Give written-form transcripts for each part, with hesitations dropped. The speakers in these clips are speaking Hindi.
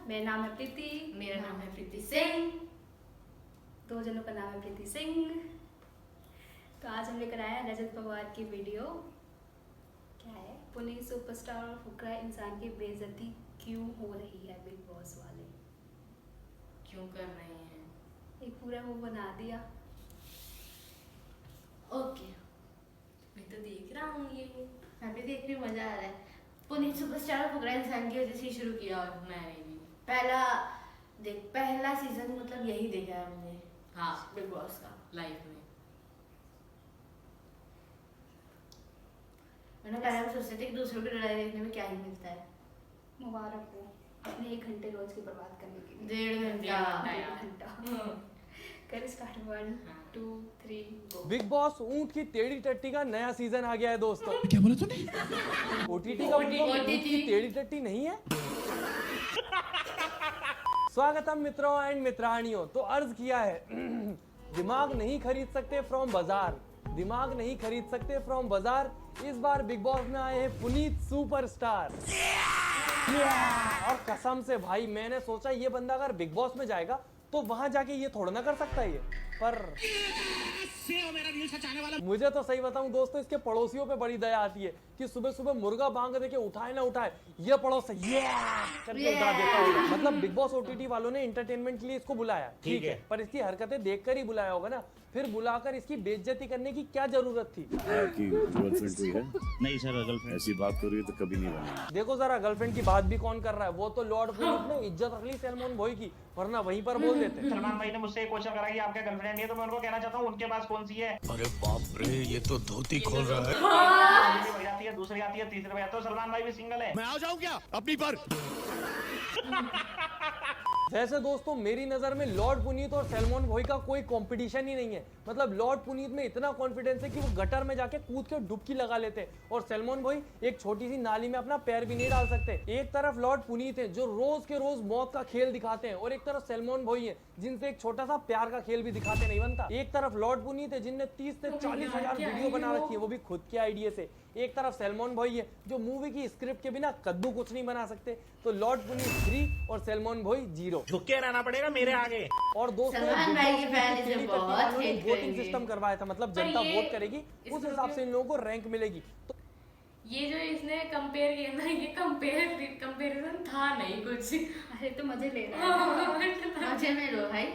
मेरा नाम है प्रीति। मेरा नाम है प्रीति सिंह। दो जनों का नाम है प्रीति सिंह। तो आज हम लेकर आए हैं रजत पवार की वीडियो। क्या है? पुनीत सुपरस्टार और फुकरा इंसान की बेइज्जती क्यों हो रही है बिग बॉस वाले? क्यों कर रहे हैं? एक पूरा वो बना दिया। ओके, मैं तो देख रहा हूँ, ये मैं भी देख रही हूँ, मजा आ रहा है। पुनीत सुपरस्टार और फुकरा इंसान की वजह से ही शुरू किया और मैंने भी पहला सीजन मतलब यही देखा है हमने। हाँ, बिग बॉस का लाइफ में। मैंने पहले हम सोचते थे कि दूसरों की लड़ाई देखने में क्या ही मिलता है। मुबारक हो अपने 1 घंटे रोज की बर्बाद करने के लिए। 1.5 घंटा। कर स्टार्ट 1 2 3 गो। बिग बॉस ऊंट की टेढ़ी टट्टी का नया सीजन आ गया है दोस्तों। क्या बोला तूने? ओटीटी का मतलब ऊंट की टेढ़ी टट्टी नहीं है। स्वागतम मित्रों एंड मित्राणियों। तो अर्ज किया है दिमाग नहीं खरीद सकते फ्रॉम बाजार, दिमाग नहीं खरीद सकते फ्रॉम बाजार। इस बार बिग बॉस में आए हैं पुनीत सुपरस्टार। और कसम से भाई मैंने सोचा ये बंदा अगर बिग बॉस में जाएगा तो वहां जाके ये थोड़ा ना कर सकता है ये, पर मुझे तो सही बताऊं दोस्तों, इसके पड़ोसियों पे बड़ी दया आती है कि सुबह सुबह मुर्गा बांग देके उठाए ना उठाए, ये पड़ोस ये करके उठा देता होगा। मतलब बिग बॉस ओटीटी वालों ने एंटरटेनमेंट के लिए इसको बुलाया, ठीक है, पर इसकी हरकतें देखकर ही बुलाया होगा ना, फिर बुलाकर इसकी बेइज्जती करने की क्या जरूरत थी? कि गर्लफ्रेंड कोई है? नहीं सर, गर्लफ्रेंड ऐसी बात हो रही है तो कभी नहीं बनी। देखो जरा गर्लफ्रेंड की बात भी कौन कर रहा है, वो तो लॉर्ड पुनीत ने इज्जत रख ली सलमान भाई की, वरना वहीं पर बोल देते। सलमान भाई ने मुझसे क्वेश्चन करा कि आपका गर्लफ्रेंड नहीं है, तो मैं उनको कहना चाहता हूँ उनके पास कौन सी है। अरे बाप रे, ये तो धोती खोल रहा है। पहली बज जाती है, दूसरी आती है, तीसरी बज जाती है। तो सलमान भाई भी सिंगल है। मैं आ जाऊं क्या अपनी पर? वैसे दोस्तों मेरी नजर में लॉर्ड पुनीत और सलमान भाई का कोई कंपटीशन ही नहीं है। मतलब लॉर्ड पुनीत में इतना कॉन्फिडेंस है कि वो गटर में जाके कूद के डुबकी लगा लेते हैं, और सलमान भाई एक छोटी सी नाली में अपना पैर भी नहीं डाल सकते। एक तरफ लॉर्ड पुनीत है जो रोज के रोज मौत का खेल दिखाते हैं, और एक तरफ सलमान भाई है जिनसे एक छोटा सा प्यार का खेल भी दिखाते नहीं बनता। एक तरफ लॉर्ड पुनीत है जिनने 30 से 40 हजार वीडियो बना रखी है, वो भी खुद के आइडिया से। एक तरफ सलमान भाई है जो मूवी की स्क्रिप्ट के बिना कद्दू कुछ नहीं बना सकते। तो लॉर्ड पुनीत 3 और सलमान भाई 0। झुके रहना पड़ेगा मेरे आगे। और दोस्तों सलमान भाई की फैन इसे बहुत हेट वोटिंग करेंगे। सिस्टम करवाया था, मतलब जनता वोट करेगी, उस हिसाब से इन लोगों को रैंक मिलेगी। तो ये जो इसने कंपेयर किया ना, ये कंपेरिजन था नहीं कुछ। अरे तो मजे ले रहा है। मजे में लो भाई।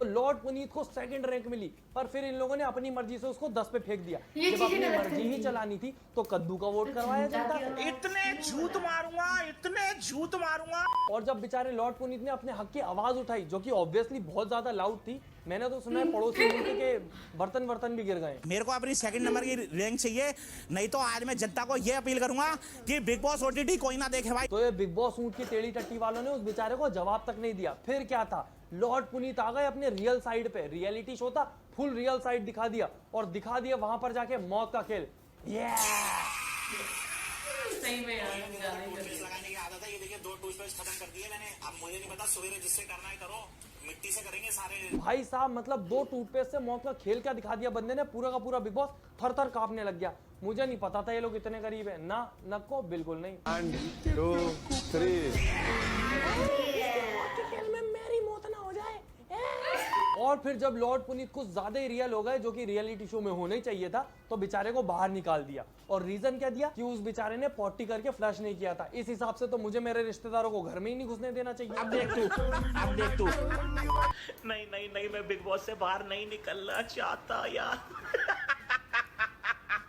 लॉर्ड पुनीत को 2nd रैंक मिली, पर फिर इन लोगों ने अपनी मर्जी से उसको 10 पे फेंक दिया। ये जब चीजें अपनी गलत मर्जी ही करनी। चलानी थी तो कद्दू का वोट करवाया जनता से। इतने झूठ मारूंगा, इतने झूठ मारूंगा। और जब बेचारे लॉर्ड पुनीत ने अपने हक की आवाज उठाई, जो कि ऑब्वियसली बहुत ज्यादा लाउड थी, मैंने तो सुना है पड़ोसी मुल्क के बर्तन भी गिर गए। मेरे को अपनी 2nd नंबर की रैंक चाहिए, नहीं तो आज मैं जनता को ये अपील करूंगा कि बिग बॉस ओटीटी कोई ना देखे भाई। तो ये बिग बॉस ऊंट की टेढ़ी टट्टी वालों ने उस बेचारे को जवाब तक नहीं दिया। फिर क्या था, लॉर्ड पुनीत आ गए अपने रियल साइड पे। रियलिटी शो था, फुल रियल साइड दिखा दिया, और दिखा दिया वहां पर जाके मौत का खेल। सही में यार, लगाने की आदत है, ये देखिए 2 टूथपेस्ट खत्म कर दिए मैंने। अब मुझे नहीं पता, सवेरे जिससे करना है करो, मिट्टी से करेंगे सारे। भाई साहब मतलब 2 टूथपेस्ट से मौत का खेल क्या दिखा दिया बंदे ने। पूरा का पूरा बिग बॉस थर थर कांपने लग गया। मुझे नहीं पता था ये लोग इतने करीब है ना, नको बिल्कुल नहीं। 1 2 3 खेल में मेरी मौत ना हो जाए। और फिर जब लॉर्ड पुनीत कुछ ज्यादा ही रियल हो गए, जो कि रियलिटी शो में होना ही चाहिए था, तो बेचारे को बाहर निकाल दिया। और रीजन क्या दिया कि उस बेचारे ने पॉटी करके फ्लश नहीं किया था। इस हिसाब से तो मुझे मेरे रिश्तेदारों को घर में ही नहीं घुसने देना चाहिए। अब देख तू। नहीं, मैं बिग बॉस से बाहर नहीं निकलना चाहता यार।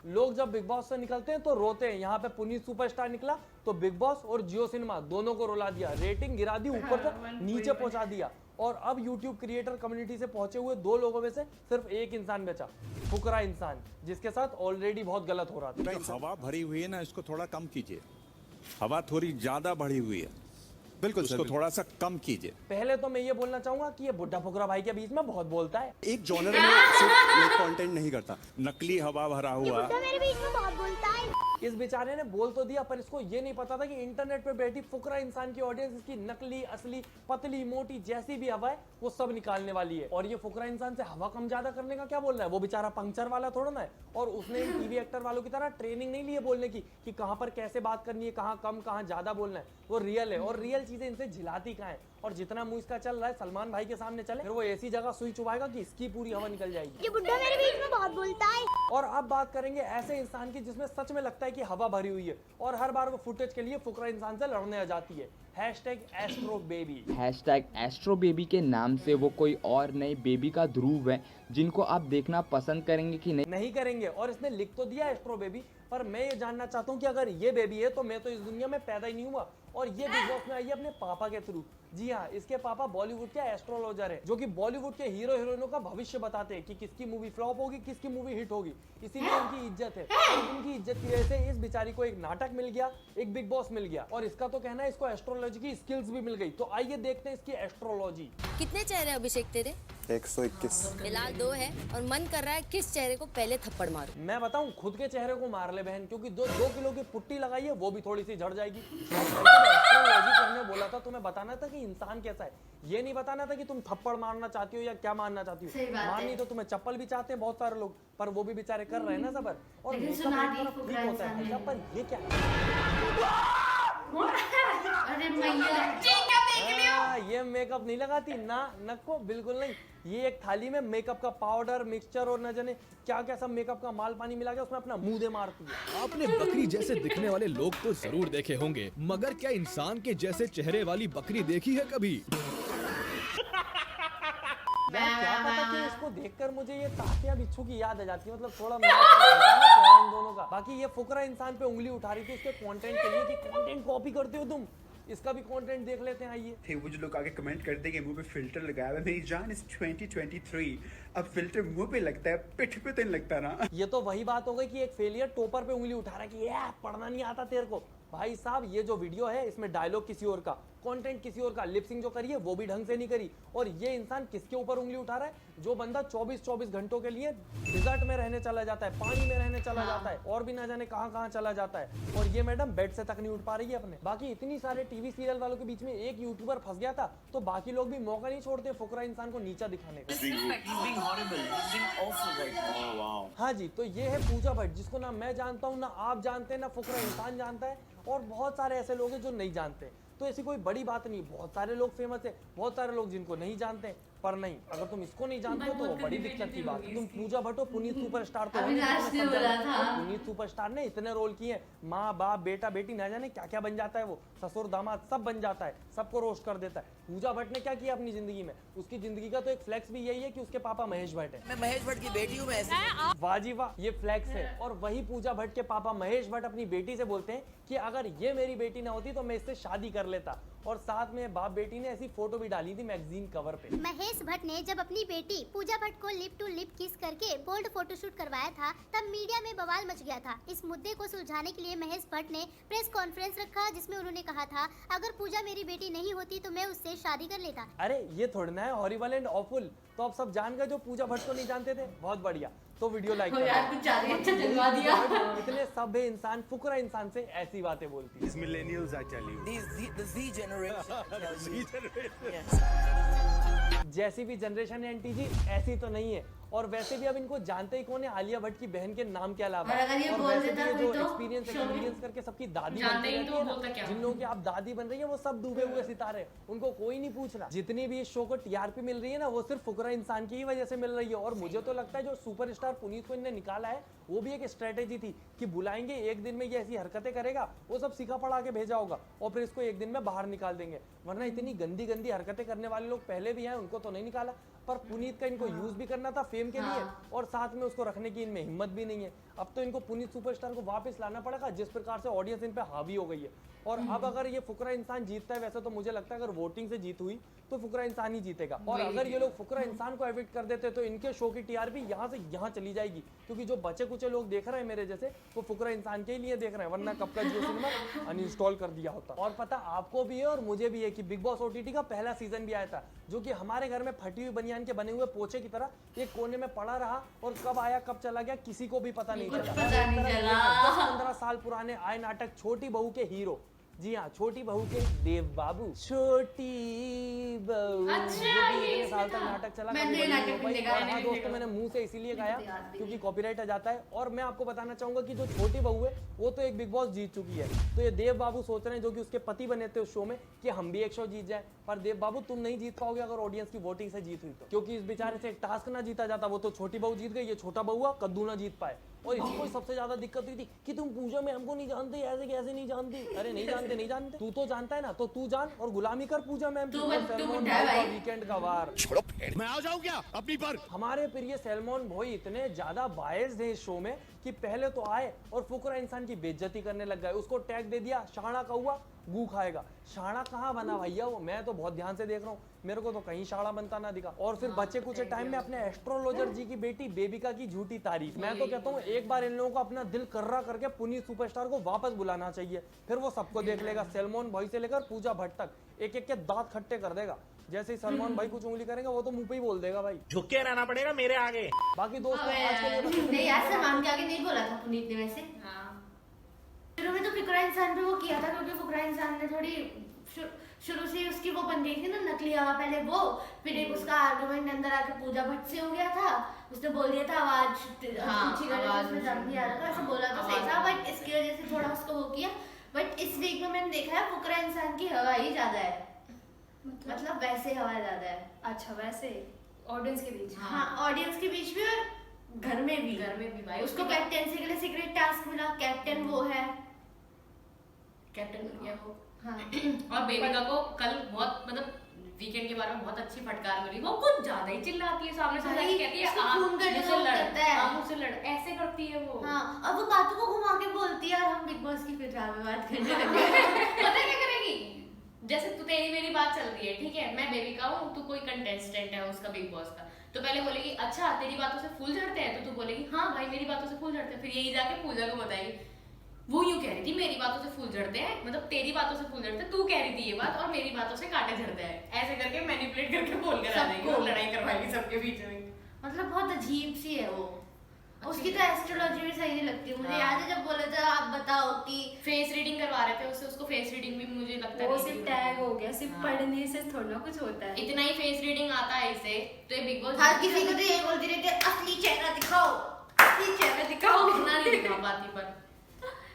लोग जब बिग बॉस से निकलते हैं तो रोते हैं। यहाँ पे पुनीत सुपरस्टार निकला तो बिग बॉस और जियो सिनेमा दोनों को रुला दिया, रेटिंग गिरा दी, ऊपर से नीचे पहुंचा दिया। और अब यूट्यूब क्रिएटर कम्युनिटी से पहुंचे हुए 2 लोगों में से सिर्फ एक इंसान बचा, फुकरा इंसान, जिसके साथ ऑलरेडी बहुत गलत हो रहा था। भाई हवा भरी हुई है ना, इसको थोड़ा कम कीजिए। हवा थोड़ी ज्यादा बढ़ी हुई है, बिल्कुल उसको थोड़ा सा कम कीजिए। पहले तो मैं ये बोलना चाहूंगा कि ये बुड्ढा फुकरा भाई के बीच में बहुत बोलता है। एक जॉनर में सिर्फ ये कंटेंट नहीं करता, नकली हवा भरा हुआ। मेरे बीच में बहुत बोलता है। इस बेचारे ने बोल तो दिया, पर इसको ये नहीं पता था कि इंटरनेट पे बैठी फुकरा इंसान की ऑडियंस इसकी नकली, असली, पतली, मोटी जैसी भी हवा है वो सब निकालने वाली है। और ये फुकरा इंसान से हवा कम ज्यादा करने का क्या बोल रहा है? वो बेचारा पंक्चर वाला थोड़ा ना है, और उसने इन टीवी एक्टर वालों की तरह ट्रेनिंग नहीं ली है बोलने की कि कहां पर कैसे बात करनी है, कहां कम कहां ज्यादा बोलना है। वो रियल है, और रियल चीजें इनसे झिलाती कहां है। और जितना मुंह इसका चल रहा है सलमान भाई के सामने चले, फिर वो ऐसी जगह सुई चुभाएगा कि इसकी पूरी हवा निकल जाएगी। ये बुड्ढा मेरे बीच में बहुत बोलता है। और अब बात करेंगे ऐसे इंसान की जिसमें सच में लगता है कि हवा भरी हुई है, और हर बार वो फुटेज के लिए फुकरा इंसान से लड़ने आ जाती है। #एस्ट्रोबेबी। #एस्ट्रोबेबी के नाम से वो कोई और नए बेबी का ध्रुव है जिनको आप देखना पसंद करेंगे कि नहीं? नहीं करेंगे। और इसने लिख तो दिया एस्ट्रो बेबी, पर मैं ये जानना चाहता हूँ कि अगर ये बेबी है तो मैं तो इस दुनिया में पैदा ही नहीं हुआ, और ये बिग बॉस में आई है अपने पापा के थ्रू। जी हाँ, इसके पापा बॉलीवुड के एस्ट्रोलॉजर हैं, जो कि बॉलीवुड के हीरो हीरोइनों का भविष्य बताते हैं कि किसकी मूवी फ्लॉप होगी, किसकी मूवी हिट होगी। इसीलिए उनकी इज्जत है, और उनकी इज्जत की वजह से इस बेचारी को एक नाटक मिल गया, एक बिग बॉस मिल गया, और इसका तो कहना है इसको एस्ट्रोलॉजी की स्किल्स भी मिल गई। तो आइए देखते हैं इसकी एस्ट्रोलॉजी। कितने चेहरे अभिषेक तेरे? 121। फिलहाल 2 है, और मन कर रहा है किस चेहरे को पहले थप्पड़ मारूं? मैं बताऊं, खुद के चेहरे को मार ले बहन, क्योंकि 2 किलो की पुट्टी लगाई है वो भी थोड़ी सी झड़ जाएगी। एस्ट्रोलॉजी करने बोला था, तुम्हें बताना था कि इंसान कैसा है, ये नहीं बताना था कि तुम थप्पड़ मारना चाहती हो या क्या मारना चाहती हो। मारनी तो तुम्हें चप्पल भी चाहते हैं बहुत सारे लोग, पर वो भी बेचारे कर रहे हैं ना सबर। और लेकिन मेकअप सुना एक दी तरफ फुकरा ठीक होता है इंसान भैया, ने। पर ये क्या अरे मैया, ये मेकअप नहीं लगाती ना, नको बिल्कुल नहीं। ये एक थाली में मेकअप का पाउडर, मिक्सचर और न जाने क्या क्या सब मेकअप का माल पानी मिला के उसमें अपना मुंह दे मारती है। आपने बकरी जैसे दिखने वाले लोग तो जरूर देखे होंगे, मगर क्या इंसान के जैसे चेहरे वाली बकरी देखी है कभी? यार क्या पता कि इसको देखकर मुझे ये तात्या बिच्छू की याद आ जाती है, मतलब थोड़ा मैच होता है ना चेहरा इन दोनों का। बाकी ये फुकरा इंसान पे उंगली उठा रही थी उसके कंटेंट के लिए कि कंटेंट कॉपी करते हो तुम, इसका भी कंटेंट देख लेते हैं। आइए थे वो जो लोग आगे कमेंट करते हैं कि मुंह पे फिल्टर लगाया हुआ है। मेरी जान, इस 2023 अब फिल्टर मुंह पे लगता है, पिठ पे तो नहीं लगता ना। ये तो वही बात हो गई कि एक फेलियर टॉपर पे उंगली उठा रहा है कि यार पढ़ना नहीं आता तेरे को। भाई साहब, ये जो वीडियो है इसमें डायलॉग किसी और का, कंटेंट किसी और का, लिपसिंग जो करी है वो भी ढंग से नहीं करी। और ये इंसान किसके ऊपर उंगली उठा रहा है? जो बंदा 24 घंटों के लिए डिजर्ट में रहने चला जाता है, पानी में रहने चला जाता है, और भी ना जाने कहां चला जाता है। और ये मैडम बेड से तक नहीं उठ पा रही है अपने। बाकी इतनी सारे टीवी सीरियल वालों के बीच में एक यूट्यूबर फंस गया था, तो बाकी लोग भी मौका नहीं छोड़ते फुकरा इंसान को नीचा दिखाने का। हाँ जी, तो ये है पूजा भट्ट, जिसको ना मैं जानता हूँ, ना आप जानते हैं, ना फुकरा इंसान जानता है, और बहुत सारे ऐसे लोग हैं जो नहीं जानते। तो ऐसी कोई बड़ी बात नहीं, बहुत सारे लोग फेमस है, बहुत सारे लोग जिनको नहीं जानते हैं। पर नहीं, अगर तुम इसको नहीं जानते हो तो बड़ी दिक्कत की बात है। तुम पूजा भट्ट हो, पुनीत सुपरस्टार तो अविनाश ने बोला था। पुनीत सुपरस्टार ने इतने रोल किए, माँ बाप बेटा बेटी ना जाने क्या क्या बन जाता है वो, ससुर दामाद सब बन जाता है, सबको रोस्ट कर देता है। पूजा भट्ट ने क्या किया अपनी जिंदगी में? उसकी जिंदगी का तो एक फ्लेक्स भी यही है कि उसके पापा महेश भट्ट है। मैं महेश भट्ट की बेटी हूँ। वाह जी वाह, ये फ्लेक्स है। और वही पूजा भट्ट के पापा महेश भट्ट अपनी बेटी से बोलते हैं कि अगर ये मेरी बेटी ना होती तो मैं इससे शादी कर लेता। और साथ में बाप बेटी ने ऐसी फोटो भी डाली थी मैगजीन कवर पे। महेश भट्ट ने जब अपनी बेटी पूजा भट्ट को लिप टू लिप किस करके बोल्ड फोटोशूट करवाया था, तब मीडिया में बवाल मच गया था। इस मुद्दे को सुलझाने के लिए महेश भट्ट ने प्रेस कॉन्फ्रेंस रखा, जिसमें उन्होंने कहा था अगर पूजा मेरी बेटी नहीं होती तो मैं उससे शादी कर लेता। अरे ये थोड़ा ना है हॉरिबल एंड ऑफुल, तो अब सब जान गए जो पूजा भट्ट को नहीं जानते थे। बहुत बढ़िया, तो वीडियो लाइक करो यार कुछ ज्यादा अच्छा जलवा दिया। इतने सभ्य इंसान फुकरा इंसान से ऐसी बातें बोलती है। These millennials, I tell you. The Z generation. जैसी भी जनरेशन है आंटी जी, ऐसी तो नहीं है। और वैसे भी अब इनको जानते ही कौन है आलिया भट्ट की बहन के नाम के अलावा। और अगर ये और बोल वैसे देता भी फिर जो तो एक्सपीरियंस करके सबकी दादी जानते बनती ही रहती तो है ना, बोलता क्या? जिन लोगों की आप दादी बन रही है वो सब डूबे हुए सितारे हैं, उनको कोई नहीं पूछ रहा। जितनी भी इस शो को टीआरपी मिल रही है ना, वो सिर्फ फुकरा इंसान की ही वजह से मिल रही है। और मुझे तो लगता है जो सुपरस्टार पुनीत को इन्हें निकाला है वो भी एक स्ट्रेटेजी थी कि बुलाएंगे, एक दिन में ये ऐसी हरकतें करेगा, वो सब सिखा पढ़ा के भेजा होगा, और फिर इसको एक दिन में बाहर निकाल देंगे। वरना इतनी गंदी गंदी हरकतें करने वाले लोग पहले भी हैं, उनको तो नहीं निकाला। पर पुनीत का इनको यूज भी करना था फेम के लिए, और साथ में उसको रखने की इनमें हिम्मत भी नहीं है। अब तो इनको पुनीत सुपरस्टार को वापस लाना पड़ेगा, जिस प्रकार से ऑडियंस इन पे हावी हो गई है। और अब अगर ये फुकरा इंसान जीतता है, वैसे तो मुझे लगता है अगर वोटिंग से जीत हुई तो फुकरा इंसान ही जीतेगा। और अगर ये लोग फुकरा इंसान को एविक्ट कर देते तो इनके शो की टीआरपी यहाँ से यहाँ चली जाएगी, क्योंकि जो बचे कुचे लोग देख रहे हैं मेरे जैसे, वो फुकरा इंसान के लिए देख रहे हैं, वरना कब का जियो सिनेमा अनइंस्टॉल कर दिया होता। और पता आपको भी है और मुझे भी है कि बिग बॉस ओटीटी का पहला सीजन भी आया था, जो कि हमारे घर में फटी हुई बनियान बनियान के बने हुए पोचे की तरह एक कोने में पड़ा रहा और कब आया कब चला गया किसी को भी पता नहीं चला। 10-15 साल पुराने आए नाटक छोटी बहू के हीरो, जी हाँ छोटी बहू के देव बाबू। छोटी बहू इतने साल तक नाटक चला और हाँ दोस्तों मैंने मुंह से इसीलिए गाया क्योंकि कॉपीराइट आ जाता है। और मैं आपको बताना चाहूंगा कि जो छोटी बहू है वो तो एक बिग बॉस जीत चुकी है, तो ये देव बाबू सोच रहे हैं जो कि उसके पति बने थे उस शो में कि हम भी एक शो जीत जाए, पर देव बाबू तुम नहीं जीत पाओगे अगर ऑडियंस की वोटिंग से जीत हुई तो, क्योंकि इस बेचारे से एक टास्क ना जीता जाता। वो तो छोटी बहू जीत गई, ये छोटा बहुआ कद्दू ना जीत पाए। और इसको सबसे ज्यादा दिक्कत हुई थी कि तुम पूजा में हमको नहीं जानते, ऐसे कैसे नहीं जानती। अरे नहीं जानते तू तो जानता है ना, तो तू जान और गुलामी कर पूजा मैम की। वीकेंड का वार छोड़ो मैं आ जाऊं क्या अपनी पर। हमारे प्रिय सैलमोन भाई इतने ज्यादा बायस्ड है इस शो में कि पहले तो आए और फुकरा इंसान की बेइज्जती करने लग गए। उसको टैग दे दिया शाणा कौआ गू खाएगा। शाणा कहाँ बना भैया वो, मैं तो बहुत ध्यान से देख रहा हूँ, मेरे को तो कहीं शाणा बनता ना दिखा। और फिर बच्चे कुछ टाइम में अपने एस्ट्रोलॉजर जी की बेटी बेबिका की झूठी तारीफ। मैं तो कहता हूँ एक बार इन लोगों को अपना दिल कर्रा करके पुनीत सुपरस्टार को वापस बुलाना चाहिए, फिर वो सबको देख लेगा। सैलमोन भाई से लेकर पूजा भट्ट तक एक एक के दांत खट्टे कर देगा। जैसे ही सलमान भाई कुछ उंगली करेंगे वो तो मुंह पे ही बोल देगा भाई। झुक के रहना पड़ेगा मेरे आगे। बाकी दोस्तों आज के लिए नहीं यार सलमान के आगे नहीं बोला था पुनीत ने वैसे। शुरू में तो फुकरा इंसान पे वो किया था क्योंकि फुकरा इंसान ने थोड़ी शुरू से उसकी वो बन गई थी ना नकली हवा। पहले वो फिर एक उसका आर्गुमेंट अंदर आके पूजा भट्ट से हो गया था, उसने बोल दिया था आवाज उसमें दम नहीं आ रहा था, ऐसे बोला तो सही था बट इसकी वजह से थोड़ा उसको वो किया। बट इस वीक में मैंने देखा है फुकरा इंसान की हवा ही ज्यादा है, मतलब वैसे हवा ज्यादा है। अच्छा वैसे ऑडियंस के बीच? हाँ ऑडियंस के बीच भी और घर में भी भाई। उसको कैप्टेंसी के लिए सीक्रेट टास्क मिला, कैप्टन वो है, कैप्टन बन गया वो। हाँ। और बेबिका को कल बहुत मतलब वीकेंड के बारे में बहुत अच्छी फटकार मिली। वो कुछ ज्यादा ही चिल्लाती है सामने से, कहती है मुझसे लड़, ऐसे करती है वो। हाँ और वो बातों को घुमा के बोलती है और हम बिग बॉस की फिर में बात करने लगे। पता है क्या करेगी? जैसे तू तेरी मेरी बात चल रही है, ठीक है, मैं बेबिका हूँ, तू कोई कंटेस्टेंट है उसका बिग बॉस का, तो पहले बोलेगी अच्छा तेरी बातों से फूल झड़ते हैं, तो तू बोलेगी हाँ भाई मेरी बातों से फूल झड़ते हैं। फिर यही जाके पूजा को बताएगी वो यूं कह रही थी मेरी बातों से फूल झड़ते हैं, मतलब तेरी बातों से फूल झड़ते हैं, तू कह रही थी ये बात और मेरी बातों से कांटे झड़ते हैं। ऐसे करके मैनिपुलेट करके बोल कर आ जाएगी और लड़ाई करवाएगी सबके बीच में। मतलब बहुत अजीब सी है वो। उसकी तो एस्ट्रोलॉजी भी सही नहीं लगती मुझे। याद है जब बोला था आप बताओ कि फेस रीडिंग करवा रहे थे उससे, उसको फेस रीडिंग भी मुझे लगता है वो सिर्फ टैग हो गया, सिर्फ पढ़ने से थोड़ा ना कुछ होता है। इतना ही फेस रीडिंग आता है इसे, तो ये बिग बॉस हर किसी को तो ये बोलती रहती है असली चेहरा दिखाओ, असली चेहरा दिखाओ। इतना नहीं दिखा पाती पर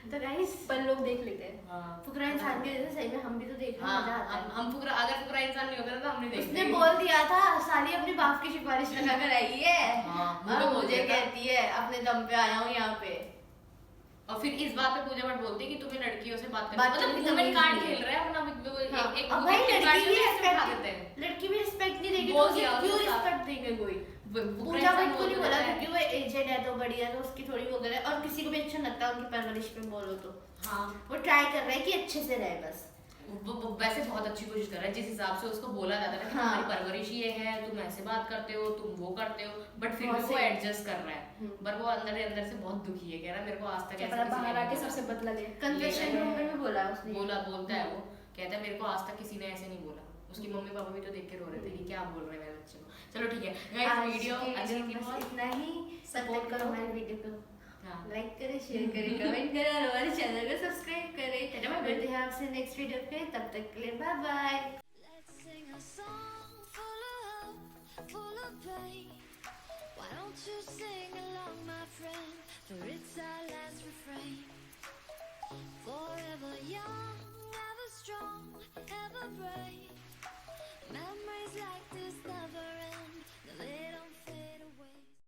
तो गाइस पर लोग देख लेते हैं। हाँ। फुकरा इंसान के जैसे सही में हम भी तो देखने मजा आता है। हम फुकरा अगर फुकरा इंसान नहीं होता तो हम नहीं देखते। उसने बोल दिया था साली अपने बाप की सिफारिश लगा कर आई है। हाँ, मुझे कहती है अपने दम पे आया हूँ यहाँ पे। और फिर इस बात पे पूजा भट्ट बोलती है कि तुम्हें लड़कियों से बात करनी मतलब वुमेन कार्ड खेल रहे हैं अपना एक अब भाई लड़की भी रिस्पेक्ट नहीं देगी तो क्यों रिस्पेक्ट देंगे कोई? पूजा भट्ट को नहीं बोला क्योंकि वो एजेड है तो बढ़िया तो उसकी थोड़ी वो करे और किसी को भी अच्छा लगता है उनकी परवरिश में बोलो तो। हाँ वो ट्राई कर रहा है कि अच्छे से रहे बस। वैसे बहुत अच्छी कोशिश कर रहा है जिस हिसाब से उसको बोला जाता है कि तुम्हारी परवरिश ये है, तुम ऐसे बात करते हो, तुम वो करते हो, बट फिर भी वो एडजस्ट कर रहा है। पर वो अंदर से बहुत दुखी है, कह रहा है मेरे को आज तक ऐसा बाहर आके सबसे बदला ले। कन्फेशन रूम में भी बोला उसने, बोलता है वो, कहता है मेरे को आज तक किसी ने ऐसे नहीं बोला। उसकी मम्मी पापा भी तो देख के रो रहे थे कि क्या बोल रहे हैं मेरे बच्चे को। चलो ठीक है गाइस वीडियो अच्छी थी बहुत, इतना ही। सपोर्ट करो हमारे वीडियो को, लाइक करें, शेयर करें, कमेंट करें और हमारे चैनल को सब्सक्राइब करें। मिलते हैं आपसे नेक्स्ट वीडियो पे, तब तक के लिए bye bye. Why don't you sing along, my friend? For it's our last refrain. Forever young, ever strong, ever brave.